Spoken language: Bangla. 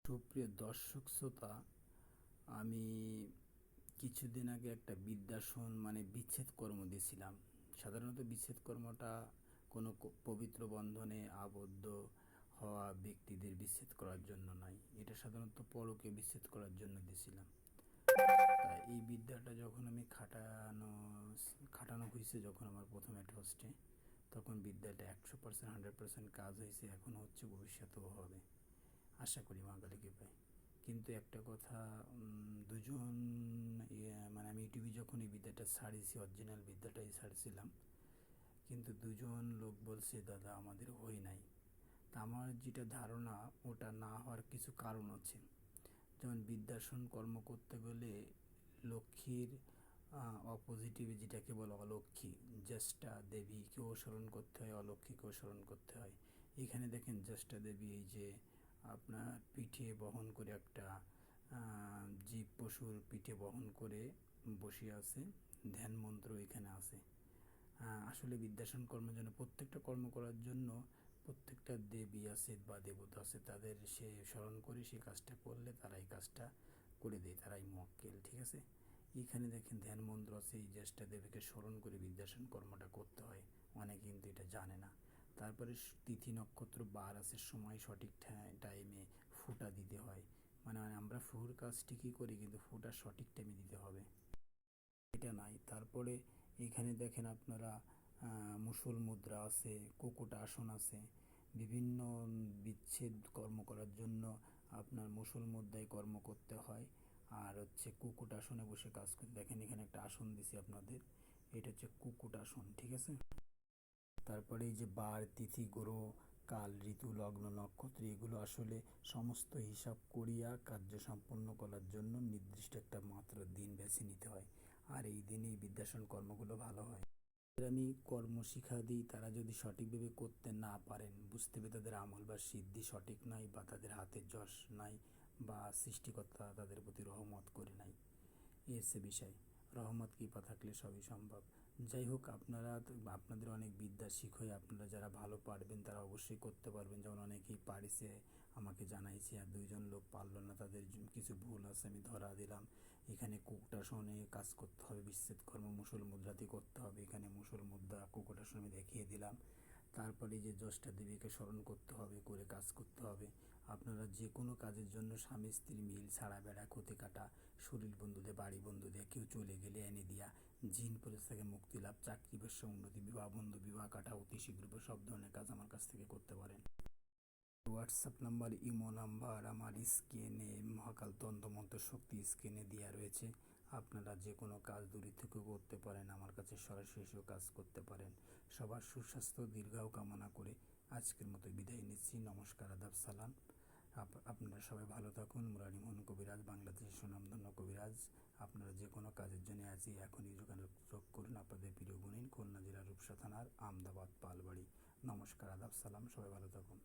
সুপ্রিয় দর্শক শ্রোতা, আমি কিছুদিন আগে একটা বিদ্যাসন বিচ্ছেদ কর্ম দিয়েছিলাম। সাধারণত বিচ্ছেদ কর্মটা কোনো পবিত্র বন্ধনে আবদ্ধ হওয়া ব্যক্তিদের বিচ্ছেদ করার জন্য নয়, এটা সাধারণত পরকে বিচ্ছেদ করার জন্য দিয়েছিলাম। তাই এই বিদ্যাটা যখন আমি খাটানো হয়েছে, যখন আমার প্রথম অ্যাডভার্সে, তখন বিদ্যাটা 100% 100% কাজ হয়েছে, এখন হচ্ছে, ভবিষ্যতেও হবে, আশা করি মা কালী কৃপায়। কিন্তু একটা কথা, দুজন আমি ইউটিউবে যখন এই বিদ্যাটা ছাড়িয়েছি, অরিজিনাল বিদ্যাটাই ছাড়ছিলাম, কিন্তু দুজন লোক বলছে দাদা আমাদের হয় নাই। তা আমার যেটা ধারণা, ওটা না হওয়ার কিছু কারণ আছে। যেমন বিদ্যাসন কর্ম করতে গেলে লক্ষ্মীর অপোজিটিভ, যেটাকে বলে অলক্ষ্মী, জ্যেষ্ঠা দেবীকেও স্মরণ করতে হয়, অলক্ষ্মীকেও স্মরণ করতে হয়। এখানে দেখেন জ্যেষ্ঠা দেবী এই যে আপনার পিঠে বহন করে একটা জীব পশুর পিঠে বহন করে বসে আছে, ধ্যান মন্ত্র এখানে আছে। আসলে বিদ্যাসন কর্মের জন্য, প্রত্যেকটা কর্ম করার জন্য প্রত্যেকটা দেবী আছে বা দেবতা আছে, তাদের সে স্মরণ করে সে কাজটা করলে তারা এই কাজটা করে দেয়, তারাই মক্কেল, ঠিক আছে। এখানে দেখেন ধ্যান মন্ত্র আছে, এই জ্যেষ্ঠা দেবীকে স্মরণ করে বিদ্যাসন কর্মটা করতে হয়, অনেকে কিন্তু এটা জানে না। তারপরে তিথি নক্ষত্র বার আছে, সময় সঠিক টাইমে ফুটা দিতে হয়। আমরা ফুর কাজ ঠিকই করি, কিন্তু ফুটা সঠিক টাইমে দিতে হবে, এটা নাই। তারপরে এখানে দেখেন আপনারা মুসল মুদ্রা আছে, কুকুট আসন আছে। বিভিন্ন বিচ্ছেদ কর্ম করার জন্য আপনার মুসল মুদ্রায় কর্ম করতে হয়, আর হচ্ছে কুকুট আসনে বসে কাজ করতে। দেখেন এখানে একটা আসন দিছি আপনাদের, এটা হচ্ছে কুকুট আসন, ঠিক আছে। তারপরে এই যে বার, তিথি, গ্রহ, কাল, ঋতু, লগ্ন, নক্ষত্র, এগুলো আসলে সমস্ত হিসাব করিয়া কার্য সম্পন্ন করার জন্য নির্দিষ্ট একটা মাত্র দিন বেছে নিতে হয়, আর এই দিনেই বিদ্যাসন কর্মগুলো ভালো হয়। আমি কর্ম শিক্ষা দিই, তারা যদি সঠিকভাবে করতে না পারেন, বুঝতে হবে তাদের আমল বা সিদ্ধি সঠিক নাই, বা তাদের হাতের যশ নাই, বা সৃষ্টিকর্তা তাদের প্রতি রহমত করে নাই, এই হচ্ছে বিষয়। রহমত কৃপা থাকলে সবই সম্ভব। যাই হোক, আপনাদের অনেক বিদ্যা শিখই, আপনারা যারা ভালো পারবেন তারা অবশ্যই করতে পারবেন। যেমন অনেকেই পারিছে, আমাকে জানাইছে, আর দুইজন লোক পারলো না, তাদের কিছু ভুল আছে, আমি ধরা দিলাম। এখানে কুকুটাসনে কাজ করতে হবে, বিচ্ছেদ কর্ম মুসল মুদ্রাতে করতে হবে, এখানে মুসল মুদ্রা কুকুটাসন আমি দেখিয়ে দিলাম। তারপরে যে জ্যেষ্ঠা দেবীকে স্মরণ করতে হবে, করে কাজ করতে হবে। আপনারা যে কোনো কাজের জন্য স্বামী স্ত্রী মিল, ছাড়া বেড়া, ক্ষতি কাটা, শরীর বন্ধুদের, বাড়ি বন্ধুদের, কেউ চলে গেলে এনে দিয়া, জিন পরিস থেকে মুক্তি লাভ, চাকরি ব্যবসা উন্নতি, বিবাহ বন্ধু, বিবাহ কাটা, অতি শীঘ্র, সব ধরনের কাজ আমার কাছ থেকে করতে পারেন। হোয়াটসঅ্যাপ নাম্বার, ইমো নাম্বার আমার স্ক্রিনে, মহাকাল তন্ত্রমন্ত্র শক্তি স্ক্রিনে দেওয়া রয়েছে। আপনারা যে কোনো কাজ দূরে থেকে করতে পারেন, আমার কাছে সরাসরি এসেও কাজ করতে পারেন। সবার সুস্বাস্থ্য দীর্ঘায়ু কামনা করে আজকের মতো বিদায় নিচ্ছি। নমস্কার, আদাব, সালাম। আপনারা সবাই ভালো থাকুন। মুরারি মোহন কবিরাজ, বাংলাদেশের সুনামধন্য কবিরাজ। আপনারা যে কোনো কাজের জন্য আজই এখনই যোগাযোগ করুন। আপনাদের প্রিয় গুণিন, খুলনা জেলার রূপসা থানার আমদাবাদ পালবাড়ি। নমস্কার, আদাব, সালাম, সবাই ভালো থাকুন।